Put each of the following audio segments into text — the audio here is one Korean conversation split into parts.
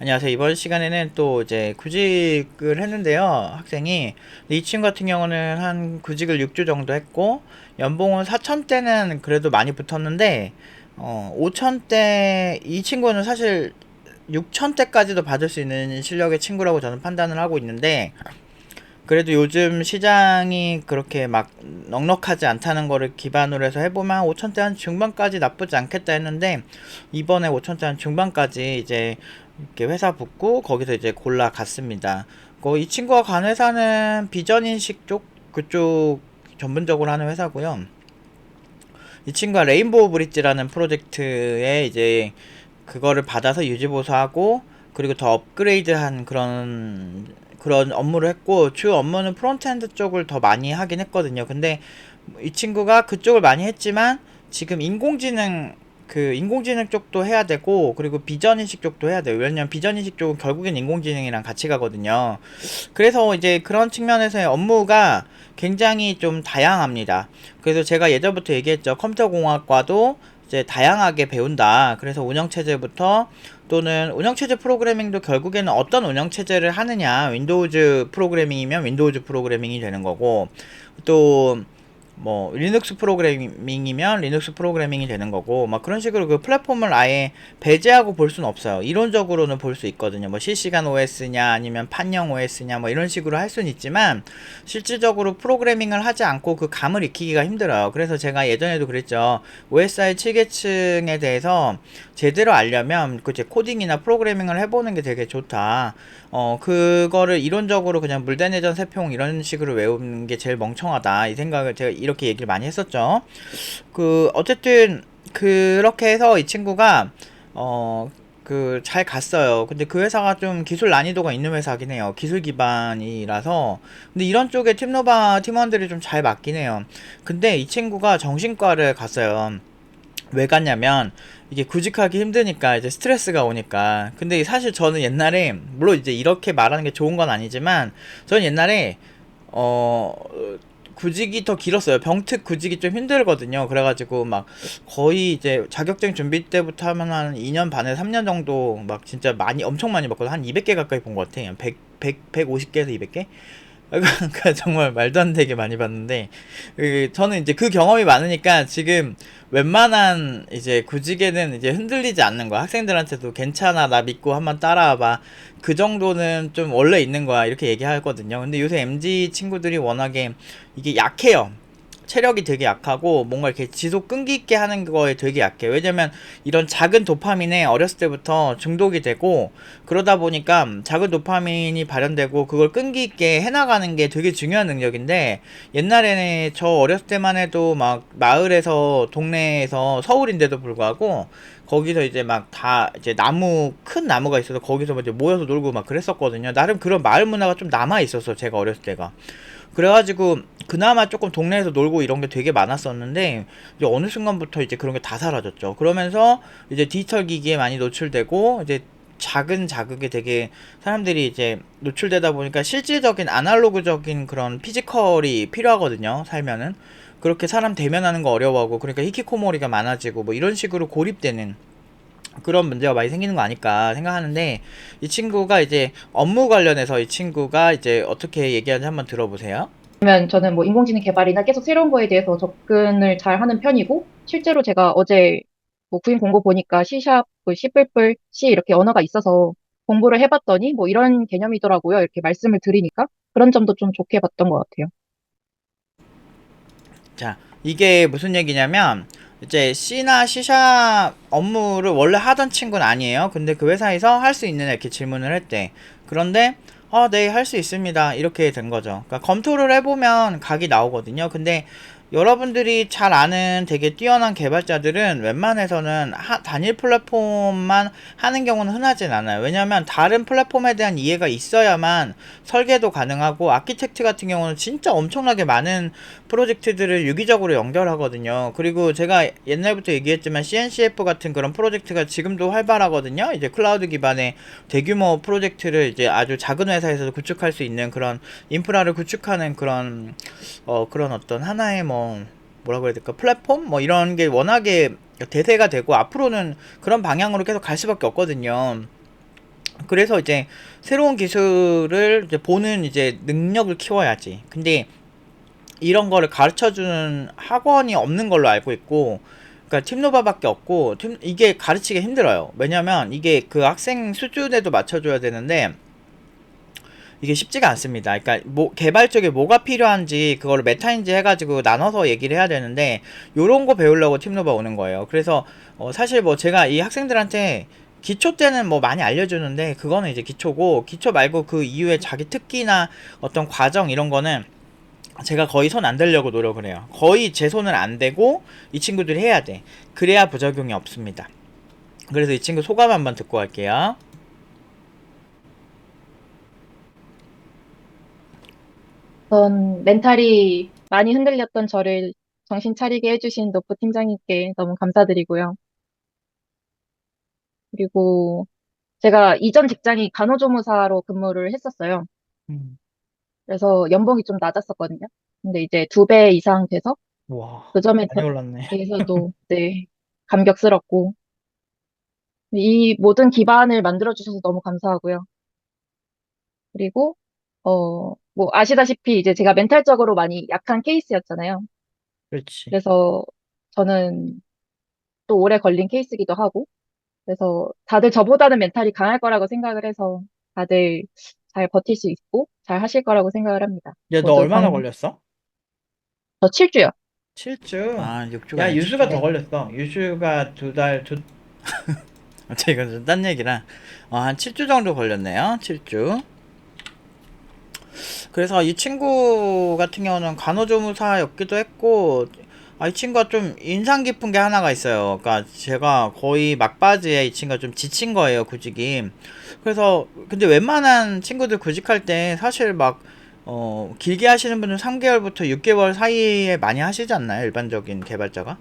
안녕하세요. 이번 시간에는 또 이제 구직을 했는데요. 학생이. 근데 이 친구 같은 경우는 한 구직을 6주 정도 했고, 연봉은 4천대는 그래도 많이 붙었는데, 5천대, 이 친구는 사실 6천대까지도 받을 수 있는 실력의 친구라고 저는 판단을 하고 있는데, 그래도 요즘 시장이 그렇게 막 넉넉하지 않다는 거를 기반으로 해서 해보면 5천대 한 중반까지 나쁘지 않겠다 했는데, 이번에 5천대 한 중반까지 이제 이렇게 회사 붙고 거기서 이제 골라갔습니다. 이 친구가 간 회사는 비전인식 쪽 그쪽 전문적으로 하는 회사고요. 이 친구가 레인보우 브릿지라는 프로젝트에 이제 그거를 받아서 유지보수하고, 그리고 더 업그레이드한 그런 업무를 했고, 주 업무는 프론트엔드 쪽을 더 많이 하긴 했거든요. 근데 이 친구가 그쪽을 많이 했지만 지금 인공지능 쪽도 해야 되고, 그리고 비전인식 쪽도 해야 돼요. 왜냐면 비전인식 쪽은 결국엔 인공지능이랑 같이 가거든요. 그래서 이제 그런 측면에서의 업무가 굉장히 좀 다양합니다. 그래서 제가 예전부터 얘기했죠. 컴퓨터공학과도 이제 다양하게 배운다. 그래서 운영체제부터, 또는 운영체제 프로그래밍도 결국에는 어떤 운영체제를 하느냐, 윈도우즈 프로그래밍이면 윈도우즈 프로그래밍이 되는 거고, 또 뭐 리눅스 프로그래밍이면 리눅스 프로그래밍이 되는 거고, 막 그런 식으로 그 플랫폼을 아예 배제하고 볼 수는 없어요. 이론적으로는 볼 수 있거든요. 뭐 실시간 OS냐 아니면 판형 OS냐 뭐 이런 식으로 할 수는 있지만, 실질적으로 프로그래밍을 하지 않고 그 감을 익히기가 힘들어요. 그래서 제가 예전에도 그랬죠. OSI 7계층에 대해서 제대로 알려면 그 코딩이나 프로그래밍을 해보는 게 되게 좋다. 그거를 이론적으로 그냥 물대내전 세평 이런 식으로 외우는 게 제일 멍청하다, 이 생각을 제가 이렇게 얘기를 많이 했었죠. 어쨌든 그렇게 해서 이 친구가 잘 갔어요. 근데 그 회사가 좀 기술 난이도가 있는 회사긴 해요. 기술 기반이라서. 근데 이런 쪽에 팀노바 팀원들이 좀 잘 맞긴 해요. 근데 이 친구가 정신과를 갔어요. 왜 갔냐면, 이게 구직하기 힘드니까 이제 스트레스가 오니까. 근데 사실 저는 옛날에, 물론 이제 이렇게 말하는 게 좋은 건 아니지만, 저는 옛날에 어 구직이 더 길었어요. 병특 구직이 좀 힘들거든요. 그래가지고 막 거의 이제 자격증 준비 때부터 하면 한 2년 반에 3년 정도 막 진짜 많이, 엄청 많이 봤거든요. 한 200개 가까이 본 것 같아요. 150개에서 200개? 그러니까 정말 말도 안 되게 많이 봤는데, 저는 이제 그 경험이 많으니까 지금 웬만한 이제 구직에는 이제 흔들리지 않는 거야. 학생들한테도 괜찮아, 나 믿고 한번 따라와봐, 그 정도는 좀 원래 있는 거야, 이렇게 얘기하거든요. 근데 요새 MZ 친구들이 워낙에 이게 약해요. 체력이 되게 약하고 뭔가 이렇게 지속 끈기 있게 하는 거에 되게 약해. 왜냐면 이런 작은 도파민에 어렸을 때부터 중독이 되고, 그러다 보니까 작은 도파민이 발현되고 그걸 끈기 있게 해나가는 게 되게 중요한 능력인데, 옛날에는 저 어렸을 때만 해도 막 마을에서, 동네에서, 서울인데도 불구하고 거기서 이제 막 다 이제 큰 나무가 있어서 거기서 이제 모여서 놀고 막 그랬었거든요. 나름 그런 마을 문화가 좀 남아 있었어, 제가 어렸을 때가. 그래가지고 그나마 조금 동네에서 놀고 이런 게 되게 많았었는데, 이제 어느 순간부터 이제 그런 게 다 사라졌죠. 그러면서 이제 디지털 기기에 많이 노출되고, 이제 작은 자극에 되게 사람들이 이제 노출되다 보니까 실질적인 아날로그적인 그런 피지컬이 필요하거든요, 살면은. 그렇게 사람 대면하는 거 어려워하고, 그러니까 히키코모리가 많아지고 뭐 이런 식으로 고립되는 그런 문제가 많이 생기는 거 아닐까 생각하는데, 이 친구가 이제 업무 관련해서 이 친구가 이제 어떻게 얘기하는지 한번 들어보세요. 그러면 저는 뭐 인공지능 개발이나 계속 새로운 거에 대해서 접근을 잘 하는 편이고, 실제로 제가 어제 뭐 구인 공고 보니까 C샵, C++, C 이렇게 언어가 있어서 공부를 해봤더니 뭐 이런 개념이더라고요. 이렇게 말씀을 드리니까 그런 점도 좀 좋게 봤던 것 같아요. 자, 이게 무슨 얘기냐면, 이제 C나 C샵 업무를 원래 하던 친구는 아니에요. 근데 그 회사에서 할 수 있는 이렇게 질문을 했대. 그런데 네, 할 수 있습니다, 이렇게 된 거죠. 그러니까 검토를 해보면 각이 나오거든요. 근데 여러분들이 잘 아는 되게 뛰어난 개발자들은 웬만해서는 단일 플랫폼만 하는 경우는 흔하진 않아요. 왜냐면 다른 플랫폼에 대한 이해가 있어야만 설계도 가능하고, 아키텍트 같은 경우는 진짜 엄청나게 많은 프로젝트들을 유기적으로 연결하거든요. 그리고 제가 옛날부터 얘기했지만 CNCF 같은 그런 프로젝트가 지금도 활발하거든요. 이제 클라우드 기반의 대규모 프로젝트를 이제 아주 작은 회사에서도 구축할 수 있는 그런 인프라를 구축하는 그런 어떤 하나의 뭐라고 해야 될까, 플랫폼 뭐 이런 게 워낙에 대세가 되고, 앞으로는 그런 방향으로 계속 갈 수밖에 없거든요. 그래서 이제 새로운 기술을 이제 보는 이제 능력을 키워야지. 근데 이런 거를 가르쳐주는 학원이 없는 걸로 알고 있고, 그러니까 팀노바밖에 없고, 이게 가르치기 힘들어요. 왜냐면 이게 그 학생 수준에도 맞춰줘야 되는데, 이게 쉽지가 않습니다. 그러니까 뭐 개발 쪽에 뭐가 필요한지 그거를 메타인지 해가지고 나눠서 얘기를 해야 되는데, 요런 거 배우려고 팀노바 오는 거예요. 그래서 사실 뭐 제가 이 학생들한테 기초 때는 뭐 많이 알려주는데, 그거는 이제 기초고, 기초 말고 그 이후에 자기 특기나 어떤 과정 이런 거는 제가 거의 손 안 대려고 노력을 해요. 거의 제 손을 안 대고 이 친구들이 해야 돼. 그래야 부작용이 없습니다. 그래서 이 친구 소감 한번 듣고 갈게요. 전 멘탈이 많이 흔들렸던 저를 정신 차리게 해주신 노프 팀장님께 너무 감사드리고요. 그리고 제가 이전 직장이 간호조무사로 근무를 했었어요. 음. 그래서 연봉이 좀 낮았었거든요. 근데 이제 2배 이상 돼서 와, 그 점에 많이 올랐네. 대해서도 네, 감격스럽고 이 모든 기반을 만들어 주셔서 너무 감사하고요. 그리고 뭐 아시다시피 이제 제가 멘탈적으로 많이 약한 케이스였잖아요. 그렇지. 그래서 저는 또 오래 걸린 케이스기도 하고 그래서 다들 저보다는 멘탈이 강할 거라고 생각을 해서 다들 잘 버틸 수 있고 잘 하실 거라고 생각을 합니다. 야, 너 모두 얼마나 걸렸어? 저 7주요. 7주? 아, 6주가 야, 아니라 유수가 더 7주네. 네. 걸렸어. 유수가 두 달, 이건 좀 딴 얘기라. 한 7주 정도 걸렸네요. 7주. 그래서 이 친구 같은 경우는 간호조무사였기도 했고, 이 친구가 좀 인상 깊은 게 하나가 있어요. 그러니까 제가 거의 막바지에 이 친구가 좀 지친 거예요, 구직이. 그래서 근데 웬만한 친구들 구직할 때 사실 막 길게 하시는 분은 3개월부터 6개월 사이에 많이 하시지 않나요? 일반적인 개발자가.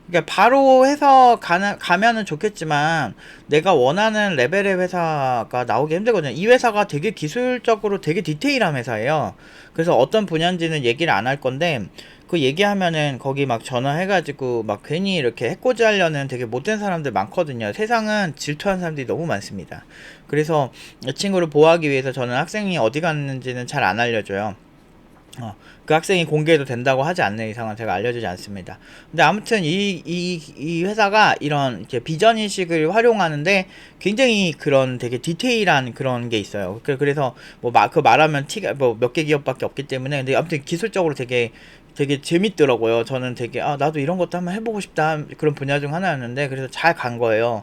그러니까 바로 해서 가면은 좋겠지만 내가 원하는 레벨의 회사가 나오기 힘들거든요. 이 회사가 되게 기술적으로 되게 디테일한 회사예요. 그래서 어떤 분야인지는 얘기를 안 할 건데 그 얘기하면은 거기 막 전화해가지고 막 괜히 이렇게 해코지 하려는 되게 못된 사람들 많거든요. 세상은 질투하는 사람들이 너무 많습니다. 그래서 이 친구를 보호하기 위해서 저는 학생이 어디 갔는지는 잘 안 알려줘요. 그 학생이 공개해도 된다고 하지 않는 이상은 제가 알려주지 않습니다. 근데 아무튼 이 회사가 이런 이제 비전인식을 활용하는데 굉장히 그런 되게 디테일한 그런 게 있어요. 그래서 뭐 그 말하면 티가 뭐 몇 개 기업밖에 없기 때문에 근데 아무튼 기술적으로 되게 재밌더라고요. 저는 되게 나도 이런 것도 한번 해보고 싶다 그런 분야 중 하나였는데 그래서 잘 간 거예요.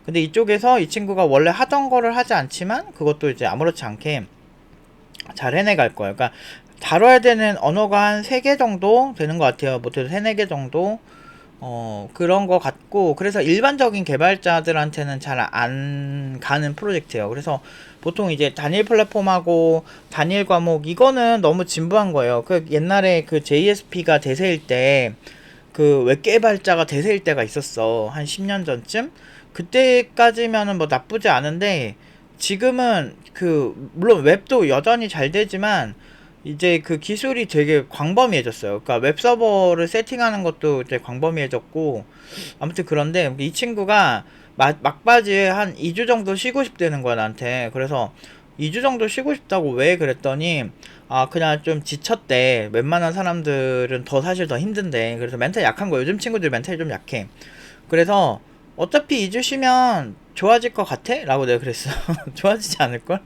근데 이쪽에서 이 친구가 원래 하던 거를 하지 않지만 그것도 이제 아무렇지 않게 잘 해내갈 거예요. 그러니까 다뤄야 되는 언어가 한 3개 정도 되는 것 같아요. 못해도 3, 4개 정도. 그런 것 같고, 그래서 일반적인 개발자들한테는 잘 안 가는 프로젝트예요. 그래서 보통 이제 단일 플랫폼하고 단일 과목, 이거는 너무 진부한 거예요. 그 옛날에 그 JSP가 대세일 때, 그 웹 개발자가 대세일 때가 있었어. 한 10년 전쯤? 그때까지면은 뭐 나쁘지 않은데, 지금은 물론 웹도 여전히 잘 되지만, 이제 그 기술이 되게 광범위해졌어요. 그러니까 웹 서버를 세팅하는 것도 이제 광범위해졌고, 아무튼 그런데 이 친구가 막바지에 한 2주 정도 쉬고 싶다는 거야, 나한테. 그래서 2주 정도 쉬고 싶다고 왜 그랬더니, 그냥 좀 지쳤대. 웬만한 사람들은 사실 더 힘든데. 그래서 멘탈 약한 거, 요즘 친구들 멘탈이 좀 약해. 그래서 어차피 2주 쉬면 좋아질 것 같아? 라고 내가 그랬어. 좋아지지 않을걸?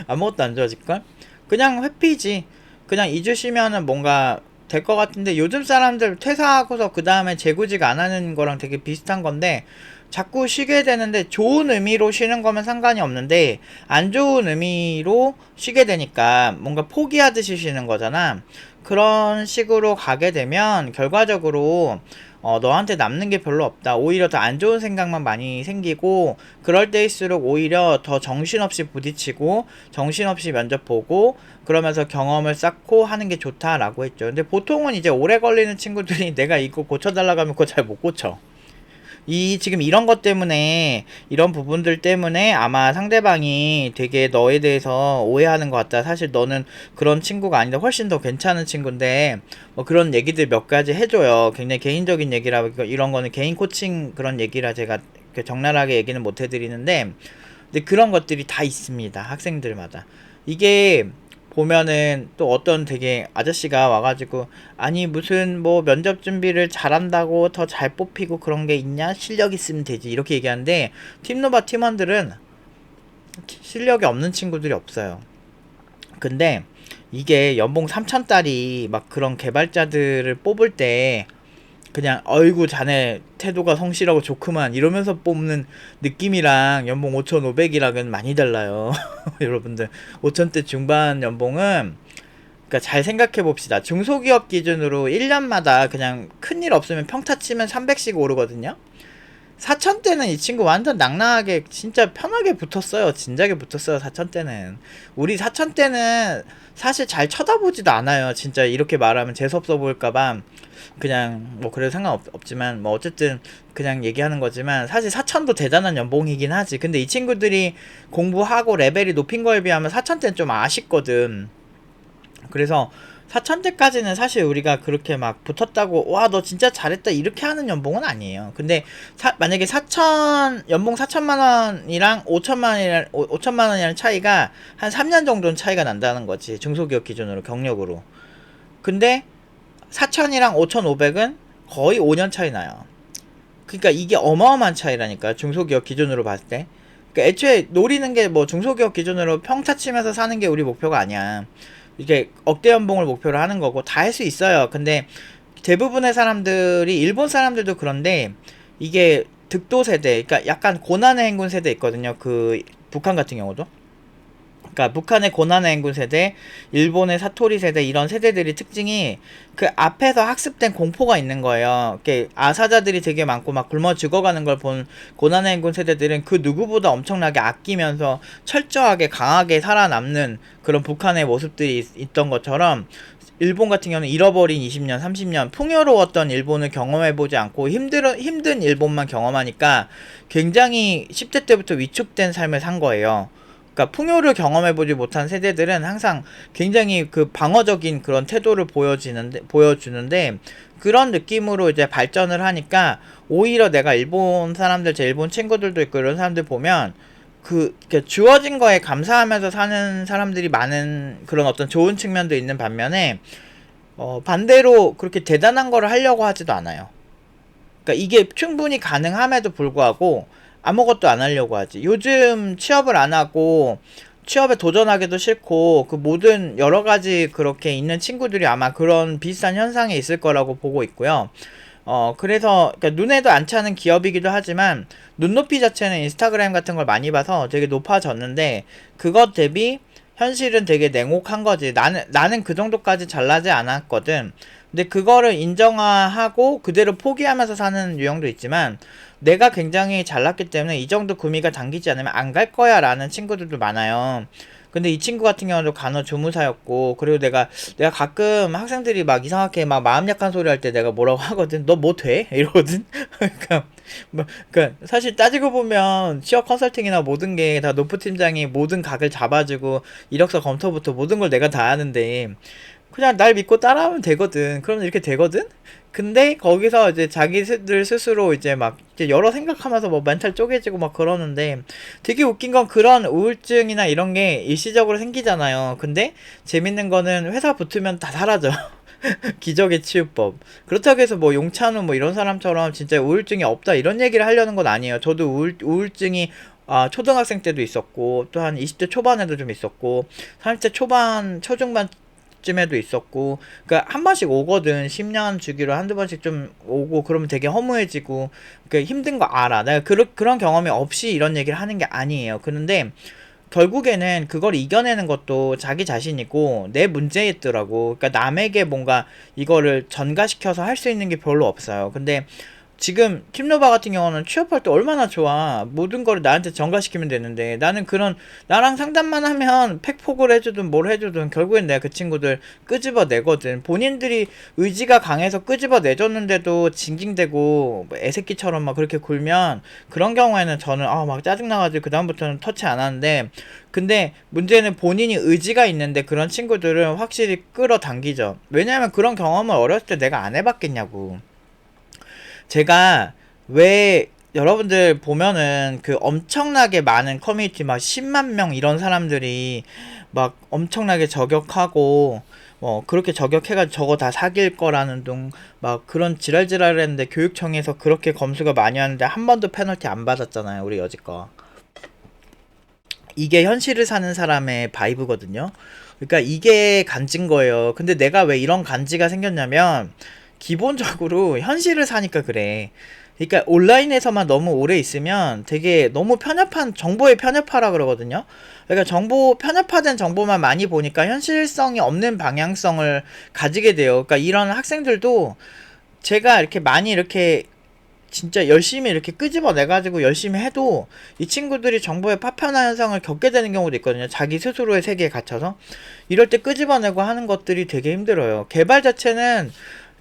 아무것도 안 좋아질걸? 그냥 회피지. 그냥 2주 쉬면은 뭔가 될 것 같은데 요즘 사람들 퇴사하고서 그 다음에 재구직 안 하는 거랑 되게 비슷한 건데 자꾸 쉬게 되는데 좋은 의미로 쉬는 거면 상관이 없는데 안 좋은 의미로 쉬게 되니까 뭔가 포기하듯이 쉬는 거잖아. 그런 식으로 가게 되면 결과적으로 너한테 남는 게 별로 없다. 오히려 더 안 좋은 생각만 많이 생기고 그럴 때일수록 오히려 더 정신없이 부딪히고 정신없이 면접 보고 그러면서 경험을 쌓고 하는 게 좋다라고 했죠. 근데 보통은 이제 오래 걸리는 친구들이 내가 이거 고쳐달라고 하면 그거 잘 못 고쳐. 지금 이런 것 때문에, 이런 부분들 때문에 아마 상대방이 되게 너에 대해서 오해하는 것 같다. 사실 너는 그런 친구가 아닌데 훨씬 더 괜찮은 친구인데, 뭐 그런 얘기들 몇 가지 해줘요. 굉장히 개인적인 얘기라, 이런 거는 개인 코칭 그런 얘기라 제가 적나라하게 얘기는 못 해드리는데, 근데 그런 것들이 다 있습니다. 학생들마다. 이게 보면은 또 어떤 되게 아저씨가 와가지고 아니 무슨 뭐 면접 준비를 잘한다고 더 잘 뽑히고 그런 게 있냐? 실력 있으면 되지. 이렇게 얘기하는데 팀노바 팀원들은 실력이 없는 친구들이 없어요. 근데 이게 연봉 3천달이 막 그런 개발자들을 뽑을 때 그냥 어이구 자네 태도가 성실하고 좋구만 이러면서 뽑는 느낌이랑 연봉 5,500이랑은 많이 달라요. 여러분들 5천대 중반 연봉은 그러니까 잘 생각해 봅시다. 중소기업 기준으로 1년마다 그냥 큰일 없으면 평타 치면 300씩 오르거든요. 4천대는 이 친구 완전 낭낭하게 진짜 편하게 붙었어요. 진작에 붙었어요. 4천대는. 우리 4천대는 사실 잘 쳐다보지도 않아요. 진짜 이렇게 말하면 재수없어 보일까봐 그냥 뭐 그래도 상관없지만 뭐 어쨌든 그냥 얘기하는 거지만 사실 4천도 대단한 연봉이긴 하지. 근데 이 친구들이 공부하고 레벨이 높인 거에 비하면 4천대는 좀 아쉽거든. 그래서 4천대까지는 사실 우리가 그렇게 막 붙었다고 와 너 진짜 잘했다 이렇게 하는 연봉은 아니에요. 근데 만약에 연봉 4천만 원이랑 5천만 원이라는 차이가 한 3년 정도는 차이가 난다는 거지. 중소기업 기준으로 경력으로. 근데 4천이랑 5,500은 거의 5년 차이 나요. 그러니까 이게 어마어마한 차이라니까 중소기업 기준으로 봤을 때. 그러니까 애초에 노리는 게 뭐 중소기업 기준으로 평타 치면서 사는 게 우리 목표가 아니야. 이게 억대 연봉을 목표로 하는 거고 다 할 수 있어요. 근데 대부분의 사람들이 일본 사람들도 그런데 이게 득도 세대, 그러니까 약간 고난의 행군 세대 있거든요. 그 북한 같은 경우도. 그러니까 북한의 고난의 행군 세대, 일본의 사토리 세대 이런 세대들이 특징이 그 앞에서 학습된 공포가 있는 거예요. 이렇게 아사자들이 되게 많고 막 굶어 죽어가는 걸 본 고난의 행군 세대들은 그 누구보다 엄청나게 아끼면서 철저하게 강하게 살아남는 그런 북한의 모습들이 있던 것처럼 일본 같은 경우는 잃어버린 20년, 30년 풍요로웠던 일본을 경험해보지 않고 힘든 일본만 경험하니까 굉장히 10대 때부터 위축된 삶을 산 거예요. 그러니까 풍요를 경험해보지 못한 세대들은 항상 굉장히 그 방어적인 그런 태도를 보여주는데 그런 느낌으로 이제 발전을 하니까 오히려 내가 일본 사람들, 제 일본 친구들도 있고 이런 사람들 보면 주어진 거에 감사하면서 사는 사람들이 많은 그런 어떤 좋은 측면도 있는 반면에 반대로 그렇게 대단한 거를 하려고 하지도 않아요. 그러니까 이게 충분히 가능함에도 불구하고 아무것도 안 하려고 하지. 요즘 취업을 안 하고 취업에 도전하기도 싫고 그 모든 여러 가지 그렇게 있는 친구들이 아마 그런 비슷한 현상에 있을 거라고 보고 있고요. 그래서 그러니까 눈에도 안 차는 기업이기도 하지만 눈높이 자체는 인스타그램 같은 걸 많이 봐서 되게 높아졌는데 그것 대비 현실은 되게 냉혹한 거지. 나는 그 정도까지 잘나지 않았거든. 근데 그거를 인정하고 그대로 포기하면서 사는 유형도 있지만 내가 굉장히 잘났기 때문에 이 정도 구미가 당기지 않으면 안 갈 거야 라는 친구들도 많아요. 근데 이 친구 같은 경우도 간호조무사였고 그리고 내가 가끔 학생들이 막 이상하게 막 마음 약한 소리 할 때 내가 뭐라고 하거든. 너 뭐 돼? 이러거든. 그러니까 사실 따지고 보면 취업 컨설팅이나 모든 게 다 노프 팀장이 모든 각을 잡아주고 이력서 검토부터 모든 걸 내가 다 하는데 그냥 날 믿고 따라하면 되거든. 그러면 이렇게 되거든? 근데 거기서 이제 자기들 스스로 이제 막 이제 여러 생각하면서 뭐 멘탈 쪼개지고 막 그러는데 되게 웃긴 건 그런 우울증이나 이런 게 일시적으로 생기잖아요. 근데 재밌는 거는 회사 붙으면 다 사라져. 기적의 치유법. 그렇다고 해서 뭐 용찬우 뭐 이런 사람처럼 진짜 우울증이 없다 이런 얘기를 하려는 건 아니에요. 저도 우울증이 초등학생 때도 있었고 또 한 20대 초반에도 좀 있었고 30대 초반 초중반 쯤에도 있었고 그러니까 한 번씩 오거든. 10년 주기로 한두 번씩 좀 오고 그러면 되게 허무해지고 그 힘든 거 알아. 내가 그런 경험이 없이 이런 얘기를 하는 게 아니에요. 그런데 결국에는 그걸 이겨내는 것도 자기 자신이고 내 문제였더라고. 그러니까 남에게 뭔가 이거를 전가시켜서 할 수 있는 게 별로 없어요. 근데 지금 팀노바 같은 경우는 취업할 때 얼마나 좋아. 모든 거를 나한테 전가시키면 되는데 나는 나랑 상담만 하면 팩폭을 해주든 뭘 해주든 결국엔 내가 그 친구들 끄집어 내거든. 본인들이 의지가 강해서 끄집어 내줬는데도 징징대고 뭐 애새끼처럼 막 그렇게 굴면 그런 경우에는 저는 막 짜증나가지고 그다음부터는 터치 안 하는데 근데 문제는 본인이 의지가 있는데 그런 친구들은 확실히 끌어당기죠. 왜냐하면 그런 경험을 어렸을 때 내가 안 해봤겠냐고. 제가 왜 여러분들 보면은 그 엄청나게 많은 커뮤니티 막 10만 명 이런 사람들이 막 엄청나게 저격하고 그렇게 저격해가지고 저거 다 사귈 거라는 둥 막 그런 지랄지랄 했는데 교육청에서 그렇게 검수가 많이 하는데 한 번도 페널티 안 받았잖아요, 우리 여지껏. 이게 현실을 사는 사람의 바이브거든요. 그러니까 이게 간지인 거예요. 근데 내가 왜 이런 간지가 생겼냐면 기본적으로 현실을 사니까 그래. 그러니까 온라인에서만 너무 오래 있으면 되게 너무 편협한 정보에 편협하라 그러거든요. 그러니까 편협화된 정보만 많이 보니까 현실성이 없는 방향성을 가지게 돼요. 그러니까 이런 학생들도 제가 이렇게 많이 이렇게 진짜 열심히 이렇게 끄집어내가지고 열심히 해도 이 친구들이 정보의 파편화 현상을 겪게 되는 경우도 있거든요. 자기 스스로의 세계에 갇혀서. 이럴 때 끄집어내고 하는 것들이 되게 힘들어요. 개발 자체는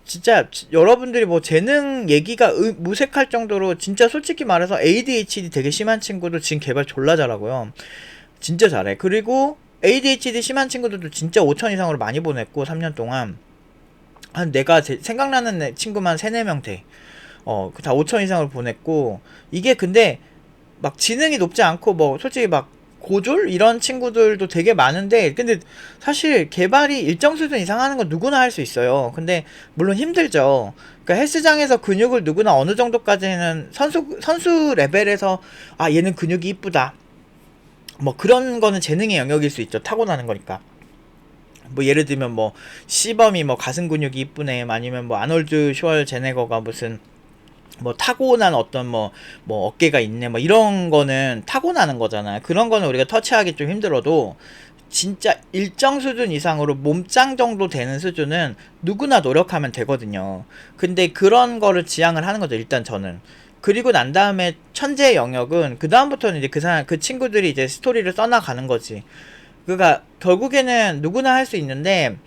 진짜 여러분들이 뭐 재능 얘기가 무색할 정도로 진짜 솔직히 말해서 ADHD 되게 심한 친구도 지금 개발 졸라 잘하고요. 진짜 잘해. 그리고 ADHD 심한 친구들도 진짜 5천 이상으로 많이 보냈고 3년 동안 한 내가 생각나는 친구만 3, 4명 돼. 다 5천 이상을 보냈고, 이게 근데 막 지능이 높지 않고 뭐 솔직히 막 고졸 이런 친구들도 되게 많은데, 근데 사실 개발이 일정 수준 이상 하는 건 누구나 할 수 있어요. 근데 물론 힘들죠. 그러니까 헬스장에서 근육을 누구나 어느 정도까지는 선수 레벨에서 아 얘는 근육이 이쁘다, 뭐 그런 거는 재능의 영역일 수 있죠. 타고나는 거니까. 뭐 예를 들면 뭐 시범이 뭐 가슴 근육이 이쁘네, 아니면 뭐 아놀드 슈왈제네거가 무슨 뭐 타고난 어떤 뭐 어깨가 있네, 뭐 이런 거는 타고나는 거잖아요. 그런 거는 우리가 터치하기 좀 힘들어도 진짜 일정 수준 이상으로 몸짱 정도 되는 수준은 누구나 노력하면 되거든요. 근데 그런 거를 지향을 하는 거죠, 일단 저는. 그리고 난 다음에 천재의 영역은 그 다음부터는 이제 그 친구들이 이제 스토리를 써나가는 거지. 그러니까 결국에는 누구나 할 수 있는데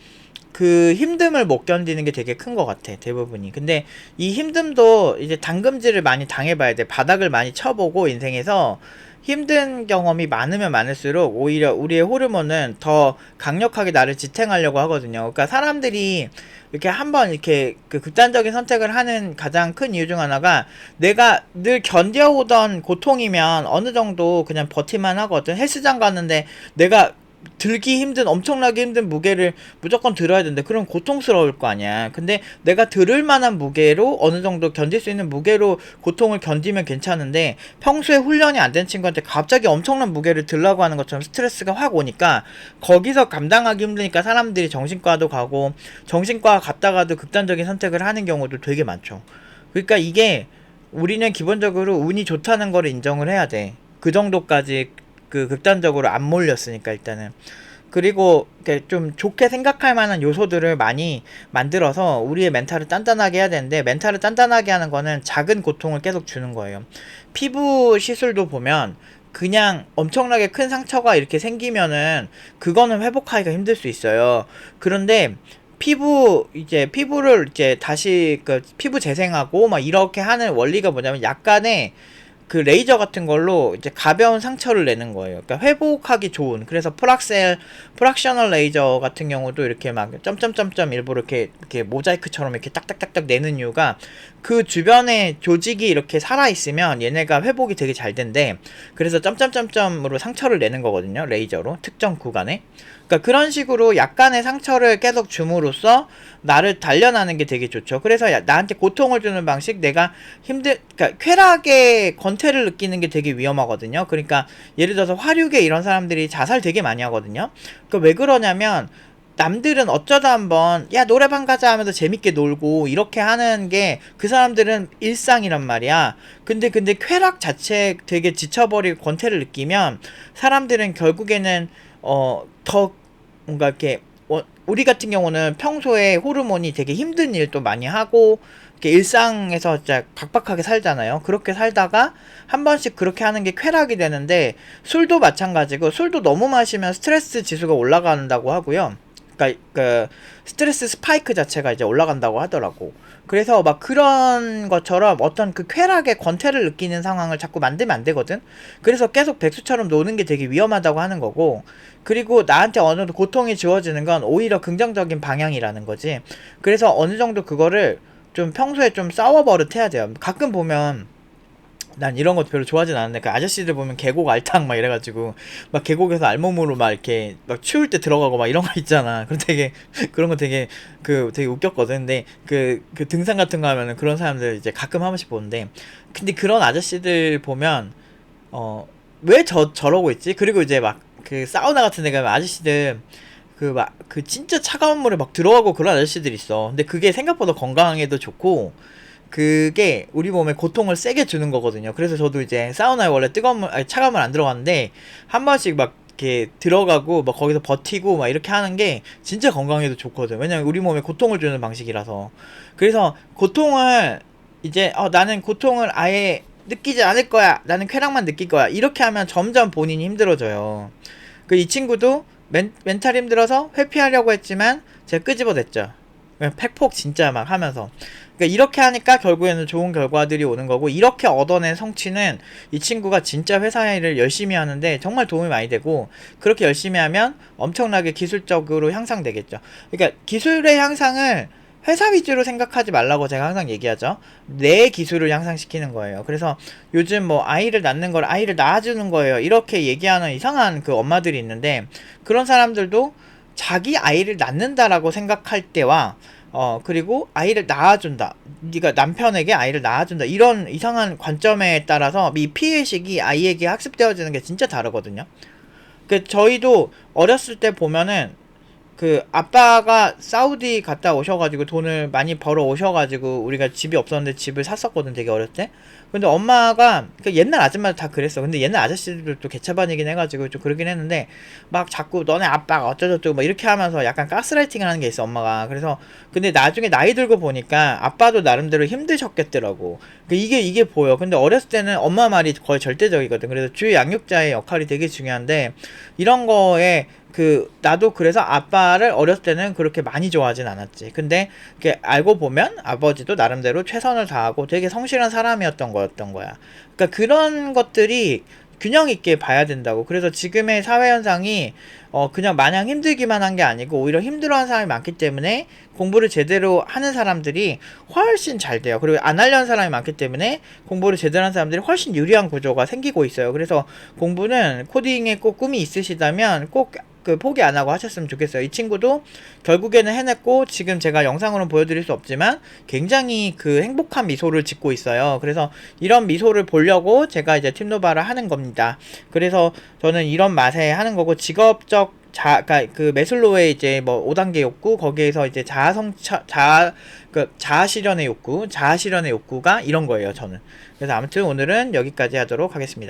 그 힘듦을 못 견디는 게 되게 큰 것 같아, 대부분이. 근데 이 힘듦도 이제 당금질을 많이 당해봐야 돼. 바닥을 많이 쳐보고 인생에서 힘든 경험이 많으면 많을수록 오히려 우리의 호르몬은 더 강력하게 나를 지탱하려고 하거든요. 그러니까 사람들이 이렇게 한번 이렇게 그 극단적인 선택을 하는 가장 큰 이유 중 하나가 내가 늘 견뎌오던 고통이면 어느 정도 그냥 버티만 하거든. 헬스장 갔는데 내가 들기 힘든 엄청나게 힘든 무게를 무조건 들어야 되는데 그럼 고통스러울 거 아니야. 근데 내가 들을 만한 무게로 어느 정도 견딜 수 있는 무게로 고통을 견디면 괜찮은데 평소에 훈련이 안 된 친구한테 갑자기 엄청난 무게를 들라고 하는 것처럼 스트레스가 확 오니까 거기서 감당하기 힘드니까 사람들이 정신과도 가고 정신과 갔다가도 극단적인 선택을 하는 경우도 되게 많죠. 그러니까 이게 우리는 기본적으로 운이 좋다는 걸 인정을 해야 돼. 그 정도까지 그 극단적으로 안 몰렸으니까 일단은. 그리고 이렇게 좀 좋게 생각할 만한 요소들을 많이 만들어서 우리의 멘탈을 단단하게 해야 되는데, 멘탈을 단단하게 하는 거는 작은 고통을 계속 주는 거예요. 피부 시술도 보면 그냥 엄청나게 큰 상처가 이렇게 생기면은 그거는 회복하기가 힘들 수 있어요. 그런데 피부를 이제 다시 그 피부 재생하고 막 이렇게 하는 원리가 뭐냐면 약간의 그 레이저 같은 걸로 이제 가벼운 상처를 내는 거예요. 그러니까 회복하기 좋은. 그래서 프락셔널 레이저 같은 경우도 이렇게 막 점점점점 일부러 이렇게 모자이크처럼 이렇게 딱딱딱딱 내는 이유가 그 주변에 조직이 이렇게 살아있으면 얘네가 회복이 되게 잘 된대. 그래서 점점점점으로 상처를 내는 거거든요, 레이저로. 특정 구간에. 그러니까 그런 식으로 약간의 상처를 계속 줌으로써 나를 단련하는 게 되게 좋죠. 그래서 나한테 고통을 주는 방식, 내가 그러니까 쾌락의 권태를 느끼는 게 되게 위험하거든요. 그러니까 예를 들어서 화류계 이런 사람들이 자살 되게 많이 하거든요. 그러니까 왜 그러냐면 남들은 어쩌다 한번 야 노래방 가자 하면서 재밌게 놀고 이렇게 하는 게 그 사람들은 일상이란 말이야. 근데 쾌락 자체 되게 지쳐버리고 권태를 느끼면 사람들은 결국에는 더 뭔가 이렇게 우리 같은 경우는 평소에 호르몬이 되게 힘든 일도 많이 하고 이렇게 일상에서 진짜 각박하게 살잖아요. 그렇게 살다가 한 번씩 그렇게 하는 게 쾌락이 되는데, 술도 마찬가지고 술도 너무 마시면 스트레스 지수가 올라간다고 하고요. 그러니까 그 스트레스 스파이크 자체가 이제 올라간다고 하더라고. 그래서 막 그런 것처럼 어떤 그 쾌락의 권태를 느끼는 상황을 자꾸 만들면 안 되거든. 그래서 계속 백수처럼 노는 게 되게 위험하다고 하는 거고, 그리고 나한테 어느 정도 고통이 주어지는 건 오히려 긍정적인 방향이라는 거지. 그래서 어느 정도 그거를 좀 평소에 좀 싸워 버릇해야 돼요. 가끔 보면 난 이런 것 별로 좋아하진 않는데 그 아저씨들 보면 계곡 알탕 막 이래가지고 막 계곡에서 알몸으로 막 이렇게 막 추울 때 들어가고 막 이런 거 있잖아. 그런 되게 그런 거 되게 되게 웃겼거든. 근데 그 등산 같은 거 하면은 그런 사람들 이제 가끔 한 번씩 보는데 근데 그런 아저씨들 보면 왜 저러고 있지? 그리고 이제 막 그 사우나 같은 데 가면 아저씨들 그 진짜 차가운 물에 막 들어가고 그런 아저씨들 있어. 근데 그게 생각보다 건강에도 좋고 그게 우리 몸에 고통을 세게 주는 거거든요. 그래서 저도 이제 사우나에 원래 뜨거운 물, 아니 차가운 물 안 들어갔는데 한 번씩 막 이렇게 들어가고 막 거기서 버티고 막 이렇게 하는 게 진짜 건강에도 좋거든. 왜냐면 우리 몸에 고통을 주는 방식이라서. 그래서 고통을 이제 나는 고통을 아예 느끼지 않을 거야. 나는 쾌락만 느낄 거야. 이렇게 하면 점점 본인이 힘들어져요. 그 이 친구도 멘탈 힘들어서 회피하려고 했지만 제가 끄집어냈죠. 그냥 팩폭 진짜 막 하면서. 그러니까 이렇게 하니까 결국에는 좋은 결과들이 오는 거고 이렇게 얻어낸 성취는 이 친구가 진짜 회사 일을 열심히 하는데 정말 도움이 많이 되고 그렇게 열심히 하면 엄청나게 기술적으로 향상되겠죠. 그러니까 기술의 향상을 회사 위주로 생각하지 말라고 제가 항상 얘기하죠. 내 기술을 향상시키는 거예요. 그래서 요즘 뭐 아이를 낳는 걸 아이를 낳아주는 거예요. 이렇게 얘기하는 이상한 그 엄마들이 있는데 그런 사람들도 자기 아이를 낳는다라고 생각할 때와 그리고 아이를 낳아준다. 네가 남편에게 아이를 낳아준다. 이런 이상한 관점에 따라서 이 피해의식이 아이에게 학습되어지는 게 진짜 다르거든요. 그 저희도 어렸을 때 보면은 그 아빠가 사우디 갔다 오셔가지고 돈을 많이 벌어 오셔가지고 우리가 집이 없었는데 집을 샀었거든 되게 어렸을 때. 근데 엄마가 그 옛날 아줌마들 다 그랬어. 근데 옛날 아저씨들도 개차반이긴 해가지고 좀 그러긴 했는데 막 자꾸 너네 아빠가 어쩌저쩌고 막 이렇게 하면서 약간 가스라이팅을 하는 게 있어 엄마가. 그래서 근데 나중에 나이 들고 보니까 아빠도 나름대로 힘드셨겠더라고. 그 이게 보여. 근데 어렸을 때는 엄마 말이 거의 절대적이거든. 그래서 주 양육자의 역할이 되게 중요한데 이런 거에 나도 그래서 아빠를 어렸을 때는 그렇게 많이 좋아하진 않았지. 근데, 알고 보면 아버지도 나름대로 최선을 다하고 되게 성실한 사람이었던 거였던 거야. 그러니까 그런 것들이 균형 있게 봐야 된다고. 그래서 지금의 사회 현상이, 그냥 마냥 힘들기만 한 게 아니고, 오히려 힘들어하는 사람이 많기 때문에, 공부를 제대로 하는 사람들이 훨씬 잘 돼요. 그리고 안 하려는 사람이 많기 때문에, 공부를 제대로 하는 사람들이 훨씬 유리한 구조가 생기고 있어요. 그래서 공부는 코딩에 꼭 꿈이 있으시다면, 꼭 포기 안 하고 하셨으면 좋겠어요. 이 친구도 결국에는 해냈고 지금 제가 영상으로는 보여드릴 수 없지만 굉장히 행복한 미소를 짓고 있어요. 그래서 이런 미소를 보려고 제가 이제 팀노바를 하는 겁니다. 그래서 저는 이런 맛에 하는 거고 직업적 그러니까 메슬로우의 이제 뭐 5단계 욕구 거기에서 이제 자아 실현의 욕구가 이런 거예요. 저는. 그래서 아무튼 오늘은 여기까지 하도록 하겠습니다.